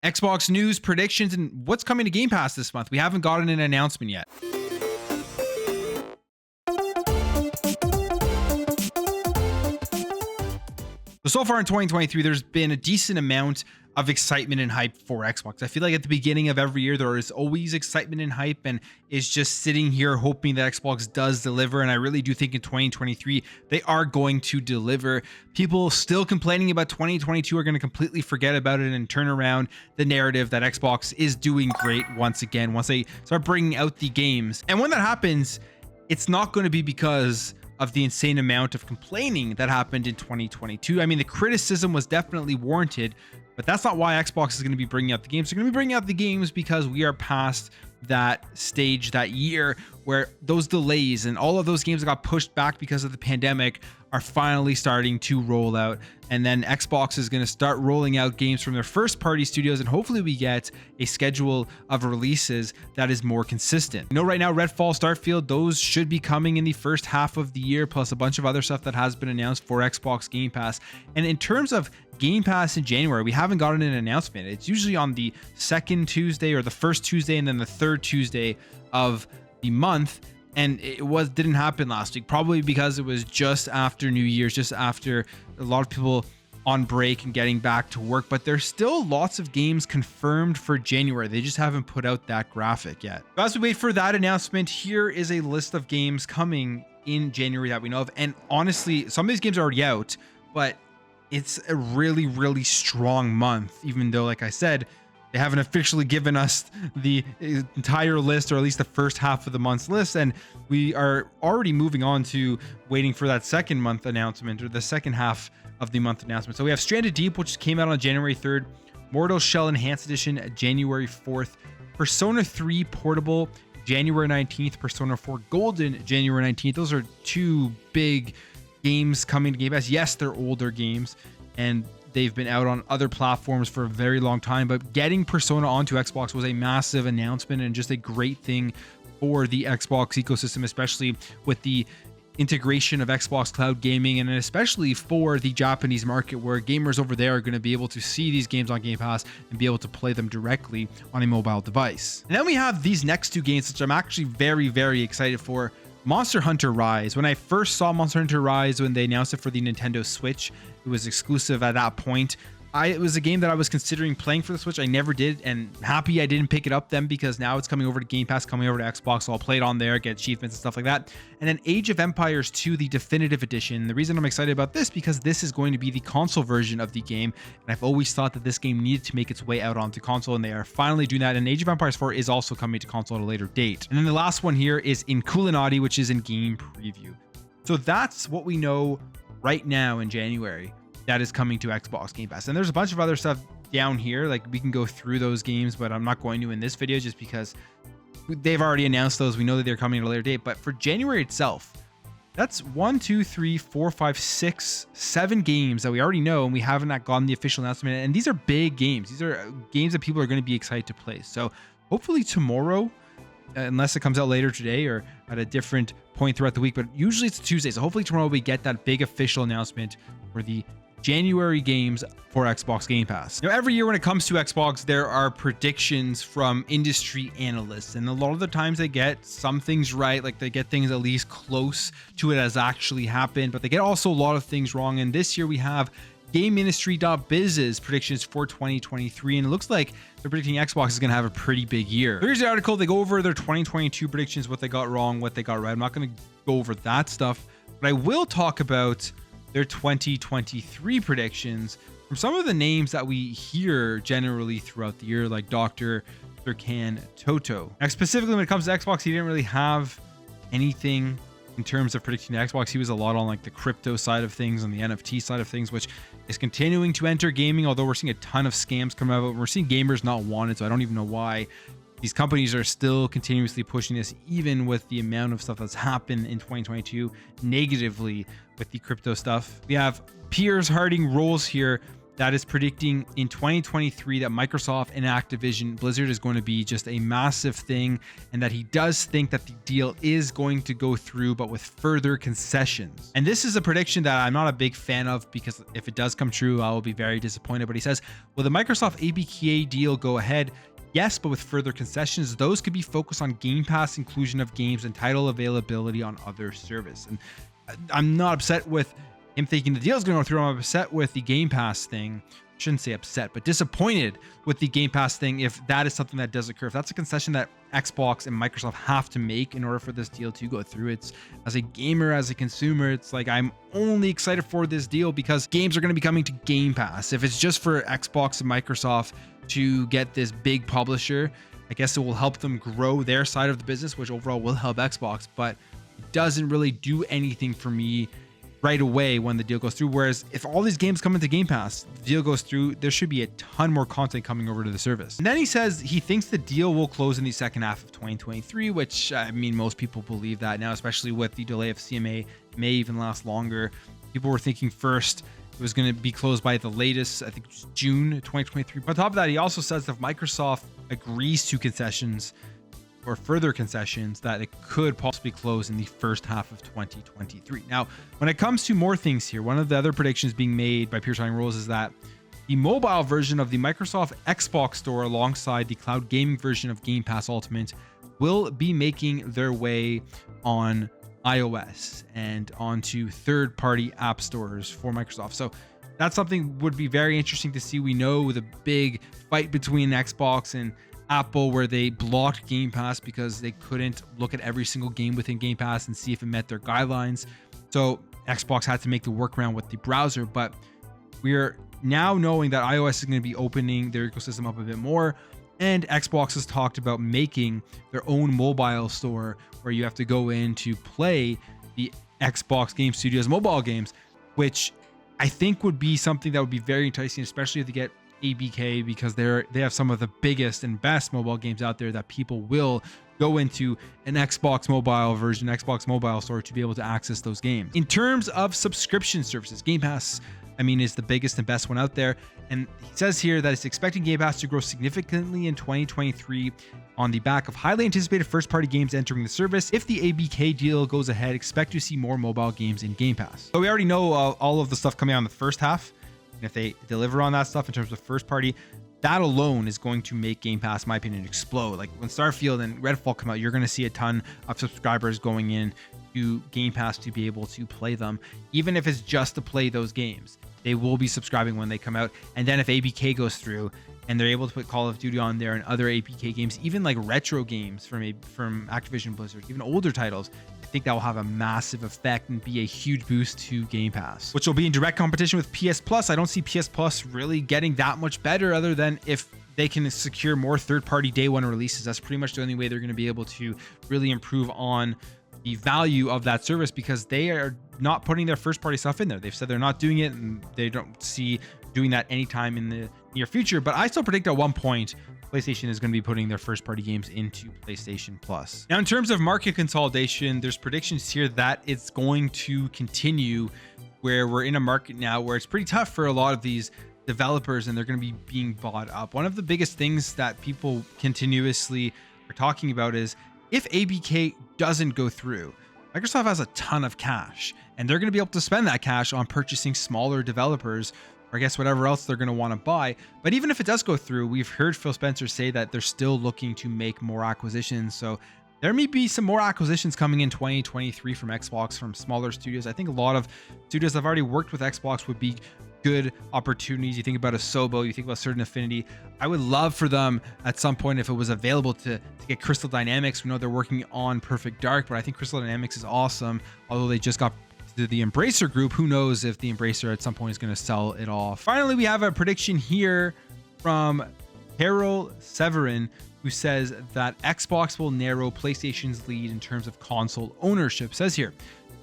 Xbox news, predictions, and what's coming to Game Pass this month. We haven't gotten an announcement yet. So far in 2023, there's been a decent amount of excitement and hype for Xbox. I feel like at the beginning of every year, there is always excitement and hype, and it's just sitting here hoping that Xbox does deliver. And I really do think in 2023, they are going to deliver. People still complaining about 2022 are going to completely forget about it and turn around the narrative that Xbox is doing great once again, once they start bringing out the games. And when that happens, it's not going to be because of the insane amount of complaining that happened in 2022. I mean, the criticism was definitely warranted, but that's not why Xbox is going to be bringing out the games. They're going to be bringing out the games because we are past that stage, that year where those delays and all of those games that got pushed back because of the pandemic are finally starting to roll out. And then Xbox is going to start rolling out games from their first party studios, and hopefully we get a schedule of releases that is more consistent. You know, right now, Redfall, Starfield, those should be coming in the first half of the year, plus a bunch of other stuff that has been announced for Xbox Game Pass. And in terms of Game Pass in January, we haven't gotten an announcement. It's usually on the second Tuesday or the first Tuesday and then the third Tuesday of the month. And it didn't happen last week, probably because it was just after New Year's, just after a lot of people on break and getting back to work. But there's still lots of games confirmed for January. They just haven't put out that graphic yet. But as we wait for that announcement, here is a list of games coming in January that we know of. And honestly, some of these games are already out, but it's a really, really strong month, even though, like I said, they haven't officially given us the entire list, or at least the first half of the month's list. And we are already moving on to waiting for that second month announcement, or the second half of the month announcement. So we have Stranded Deep, which came out on January 3rd, Mortal Shell Enhanced Edition, January 4th, Persona 3 Portable, January 19th, Persona 4 Golden, January 19th. Those are two big games coming to Game Pass. Yes, they're older games, and they've been out on other platforms for a very long time, but getting Persona onto Xbox was a massive announcement and just a great thing for the Xbox ecosystem, especially with the integration of Xbox Cloud Gaming, and especially for the Japanese market, where gamers over there are going to be able to see these games on Game Pass and be able to play them directly on a mobile device. And then we have these next two games, which I'm actually very, very excited for. Monster Hunter Rise. When I first saw Monster Hunter Rise, when they announced it for the Nintendo Switch, it was exclusive at that point. It was a game that I was considering playing for the Switch. I never did, and happy I didn't pick it up then, because now it's coming over to Game Pass, coming over to Xbox, so I'll play it on there, get achievements and stuff like that. And then Age of Empires 2, the definitive edition. The reason I'm excited about this, because this is going to be the console version of the game, and I've always thought that this game needed to make its way out onto console, and they are finally doing that. And Age of Empires 4 is also coming to console at a later date. And then the last one here is Inkulinati, which is in game preview. So that's what we know right now in January that is coming to Xbox Game Pass. And there's a bunch of other stuff down here, like we can go through those games, but I'm not going to in this video just because they've already announced those. We know that they're coming at a later date. But for January itself, that's 1, 2, 3, 4, 5, 6, 7 games that we already know, and we haven't gotten the official announcement. And these are big games. These are games that people are going to be excited to play. So hopefully tomorrow, unless it comes out later today or at a different point throughout the week, but usually it's Tuesday. So hopefully tomorrow we get that big official announcement for the January games for Xbox Game Pass. Now, every year when it comes to Xbox, there are predictions from industry analysts, and a lot of the times they get some things right, like they get things at least close to it as actually happened, but they get also a lot of things wrong. And this year we have GameIndustry.biz's predictions for 2023, and it looks like they're predicting Xbox is going to have a pretty big year. Here's the article. They go over their 2022 predictions, what they got wrong, what they got right. I'm not going to go over that stuff, but I will talk about their 2023 predictions from some of the names that we hear generally throughout the year, like Dr. Serkan Toto. Now, specifically when it comes to Xbox, he didn't really have anything in terms of predicting Xbox. He was a lot on like the crypto side of things and the NFT side of things, which is continuing to enter gaming, although we're seeing a ton of scams come out. We're seeing gamers not want it, so I don't even know why these companies are still continuously pushing this, even with the amount of stuff that's happened in 2022 negatively with the crypto stuff. We have Piers Harding Rolls here that is predicting in 2023 that Microsoft and Activision Blizzard is going to be just a massive thing, and that he does think that the deal is going to go through, but with further concessions. And this is a prediction that I'm not a big fan of, because if it does come true, I will be very disappointed. But he says, will the Microsoft ABK deal go ahead? Yes, but with further concessions. Those could be focused on Game Pass inclusion of games and title availability on other service. And I'm not upset with him thinking the deal is going to go through. I'm upset with the Game Pass thing. Shouldn't say upset, but disappointed with the Game Pass thing if that is something that does occur. If that's a concession that Xbox and Microsoft have to make in order for this deal to go through. It's, as a gamer, as a consumer, it's like I'm only excited for this deal because games are going to be coming to Game Pass. If it's just for Xbox and Microsoft to get this big publisher, I guess it will help them grow their side of the business, which overall will help Xbox, but it doesn't really do anything for me right away when the deal goes through. Whereas if all these games come into Game Pass, the deal goes through, there should be a ton more content coming over to the service. And then he says he thinks the deal will close in the second half of 2023, which I mean, most people believe that now, especially with the delay of CMA. It may even last longer. People were thinking first it was going to be closed by the latest, I think it was June 2023. But on top of that, he also says if Microsoft agrees to concessions or further concessions, that it could possibly close in the first half of 2023. Now, when it comes to more things here, one of the other predictions being made by Pure Signing Rules is that the mobile version of the Microsoft Xbox Store alongside the cloud gaming version of Game Pass Ultimate will be making their way on iOS and onto third-party app stores for Microsoft. So that's something would be very interesting to see. We know the big fight between Xbox and Apple where they blocked Game Pass because they couldn't look at every single game within Game Pass and see if it met their guidelines. So Xbox had to make the workaround with the browser, but we're now knowing that iOS is going to be opening their ecosystem up a bit more, and Xbox has talked about making their own mobile store where you have to go in to play the Xbox Game Studios mobile games, which I think would be something that would be very enticing, especially if they get ABK, because they have some of the biggest and best mobile games out there that people will go into an Xbox mobile version, Xbox mobile store to be able to access those games. In terms of subscription services, Game Pass, I mean, is the biggest and best one out there. And he says here that it's expecting Game Pass to grow significantly in 2023 on the back of highly anticipated first-party games entering the service. If the ABK deal goes ahead, expect to see more mobile games in Game Pass. So we already know all of the stuff coming out in the first half. And if they deliver on that stuff in terms of first party, that alone is going to make Game Pass, in my opinion, explode. Like when Starfield and Redfall come out, you're going to see a ton of subscribers going in to Game Pass to be able to play them, even if it's just to play those games. They will be subscribing when they come out. And then if ABK goes through and they're able to put Call of Duty on there and other ABK games, even like retro games from Activision Blizzard, even older titles, I think that will have a massive effect and be a huge boost to Game Pass, which will be in direct competition with PS Plus. I don't see PS Plus really getting that much better other than if they can secure more third-party day one releases. That's pretty much the only way they're going to be able to really improve on the value of that service, because they are not putting their first-party stuff in there. They've said they're not doing it, and they don't see doing that anytime in the near future. But I still predict at one point PlayStation is going to be putting their first-party games into PlayStation Plus. Now, in terms of market consolidation, there's predictions here that it's going to continue, where we're in a market now where it's pretty tough for a lot of these developers, and they're going to be being bought up. One of the biggest things that people continuously are talking about is if ABK doesn't go through, Microsoft has a ton of cash, and they're going to be able to spend that cash on purchasing smaller developers, or I guess whatever else they're going to want to buy. But even if it does go through, we've heard Phil Spencer say that they're still looking to make more acquisitions. So there may be some more acquisitions coming in 2023 from Xbox, from smaller studios. I think a lot of studios that have already worked with Xbox would be good opportunities. You think about Asobo, you think about Certain Affinity. I would love for them at some point, if it was available, to get Crystal Dynamics. We know they're working on Perfect Dark, but I think Crystal Dynamics is awesome. Although they just got to the Embracer Group, who knows if the Embracer at some point is going to sell it off. Finally, we have a prediction here from Carol Severin, who says that Xbox will narrow PlayStation's lead in terms of console ownership. Says here,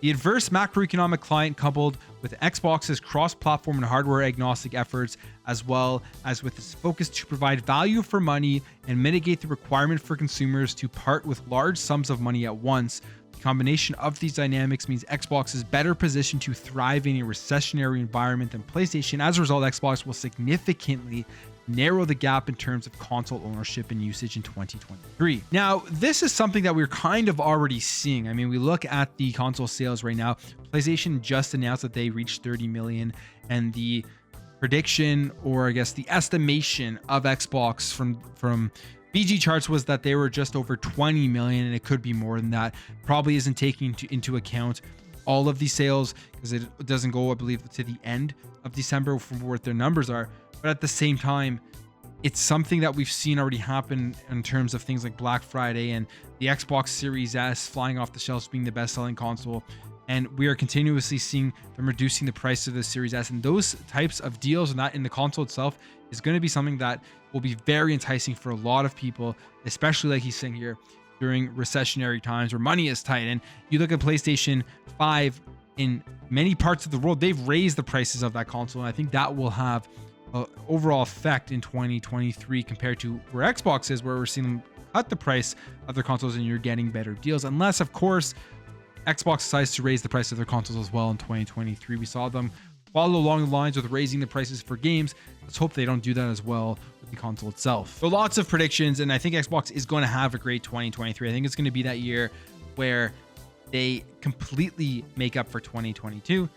the adverse macroeconomic climate, coupled with Xbox's cross-platform and hardware-agnostic efforts, as well as with its focus to provide value for money and mitigate the requirement for consumers to part with large sums of money at once, combination of these dynamics means Xbox is better positioned to thrive in a recessionary environment than PlayStation. As a result, Xbox will significantly narrow the gap in terms of console ownership and usage in 2023. Now, this is something that we're kind of already seeing. I mean, we look at the console sales right now. PlayStation just announced that they reached 30 million, and the prediction, or I guess the estimation of Xbox from BG charts was that they were just over 20 million, and it could be more than that. Probably isn't taking into account all of the sales, because it doesn't go, I believe, to the end of December from what their numbers are. But at the same time, it's something that we've seen already happen in terms of things like Black Friday and the Xbox Series S flying off the shelves being the best-selling console. And we are continuously seeing them reducing the price of the Series S. And those types of deals and that in the console itself is going to be something that will be very enticing for a lot of people, especially like he's saying here, during recessionary times where money is tight. And you look at PlayStation 5 in many parts of the world, they've raised the prices of that console. And I think that will have an overall effect in 2023 compared to where Xbox is, where we're seeing them cut the price of their consoles and you're getting better deals. Unless, of course, Xbox decides to raise the price of their consoles as well in 2023. We saw them follow along the lines with raising the prices for games. Let's hope they don't do that as well with the console itself. So lots of predictions, and I think Xbox is going to have a great 2023. I think it's going to be that year where they completely make up for 2022.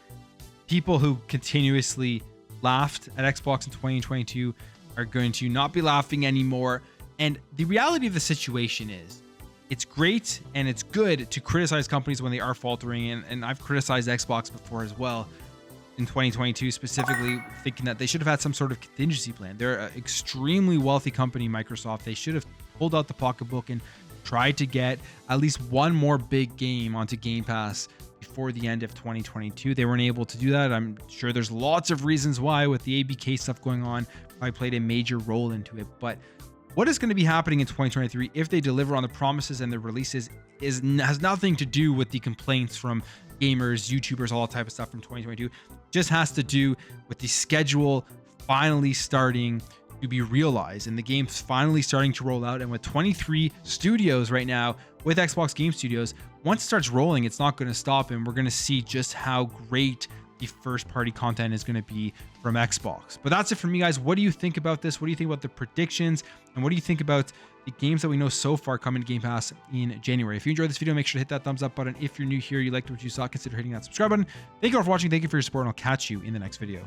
People who continuously laughed at Xbox in 2022 are going to not be laughing anymore. And the reality of the situation is, it's great and it's good to criticize companies when they are faltering. And I've criticized Xbox before as well in 2022, specifically thinking that they should have had some sort of contingency plan. They're an extremely wealthy company, Microsoft. They should have pulled out the pocketbook and tried to get at least one more big game onto Game Pass before the end of 2022. They weren't able to do that. I'm sure there's lots of reasons why, with the ABK stuff going on, probably played a major role into it. But what is going to be happening in 2023 if they deliver on the promises and the releases has nothing to do with the complaints from gamers, YouTubers, all that type of stuff from 2022. Just has to do with the schedule finally starting to be realized and the game's finally starting to roll out. And with 23 studios right now with Xbox Game Studios, once it starts rolling, it's not going to stop, and we're going to see just how great the first party content is going to be from Xbox. But that's it for me, guys. What do you think about this? What do you think about the predictions? And what do you think about the games that we know so far coming to Game Pass in January? If you enjoyed this video, make sure to hit that thumbs up button. If you're new here, you liked what you saw, consider hitting that subscribe button. Thank you all for watching. Thank you for your support, and I'll catch you in the next video.